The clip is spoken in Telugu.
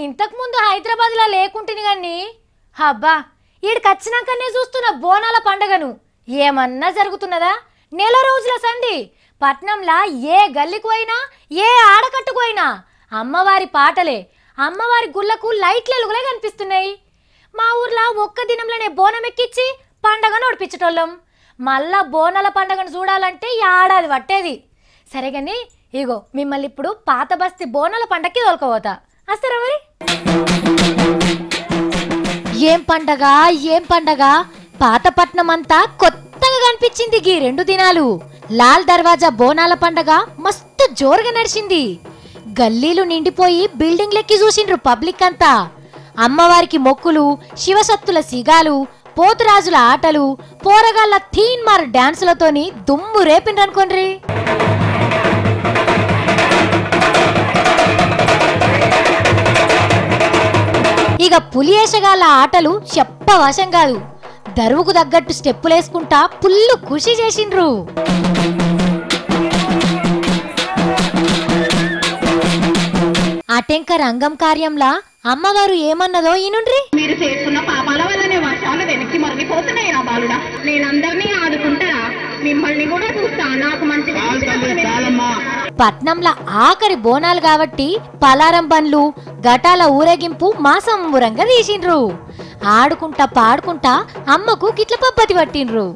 ఇంతకు ముందు హైదరాబాద్లో లేకుంటుంది కానీ అబ్బా ఈడికి వచ్చినాకనే చూస్తున్న బోనాల పండగను ఏమన్నా జరుగుతున్నదా? నెల రోజుల సంధి పట్నంలా ఏ గల్లికి పోయినా ఏ ఆడకట్టుకు పోయినా అమ్మవారి పాటలే, అమ్మవారి గుళ్ళకు లైట్ల ఎలుగులే కనిపిస్తున్నాయి. మా ఊర్లో ఒక్క దినంలోనే బోనం ఎక్కించి పండగ నడిపించటోళ్ళం. మళ్ళా బోనాల పండగను చూడాలంటే ఏడాది పట్టేది. సరే కానీ ఇగో మిమ్మల్ని ఇప్పుడు పాత బస్తీ బోనాల పండగకి తోలుకోపోతా. వస్తారా మరి? ఏం పండగ ఏం పండగ, పాతపట్నం అంతా కొత్తగా కనిపించింది గీ 2 దినాలు. లాల్ దర్వాజా బోనాల పండగ మస్తు జోరుగా నడిచింది. గల్లీలు నిండిపోయి బిల్డింగ్లెక్కి చూసిండ్రు పబ్లిక్ అంతా. అమ్మవారికి మొక్కులు, శివసత్తుల సిగాలు, పోతురాజుల ఆటలు, పోరగాళ్ల థీన్మార్ డాన్సులతోని దుమ్ము రేపిండ్రనుకోండ్రి. ఇక పులియేషగాళ్ళ ఆటలు చెప్పవశం కాదు. దరువుకు తగ్గట్టు స్టెప్పులేసుకుంటా పుల్లు ఖుషి చేసిండ్రు. అటెంక రంగం కార్యంలా అమ్మవారు ఏమన్నదో ఈనుండ్రి. మీరు చేసుకున్న పాపాల వల్లనే వర్షాలు వెనక్కి మరిగిపోతున్నాయి నా బాలుడా. నేనందరినీ ఆదుకుంటారా, మిమ్మల్ని కూడా చూస్తా. నాకు మంచి పట్నంలో ఆఖరి బోనాలు కాబట్టి పలారం బండ్లు, ఘటాల ఊరేగింపు మాసంబురంగా తీసిండ్రు. ఆడుకుంటా పాడుకుంటా అమ్మకు గిట్ల పబ్బతి పట్టిండ్రు.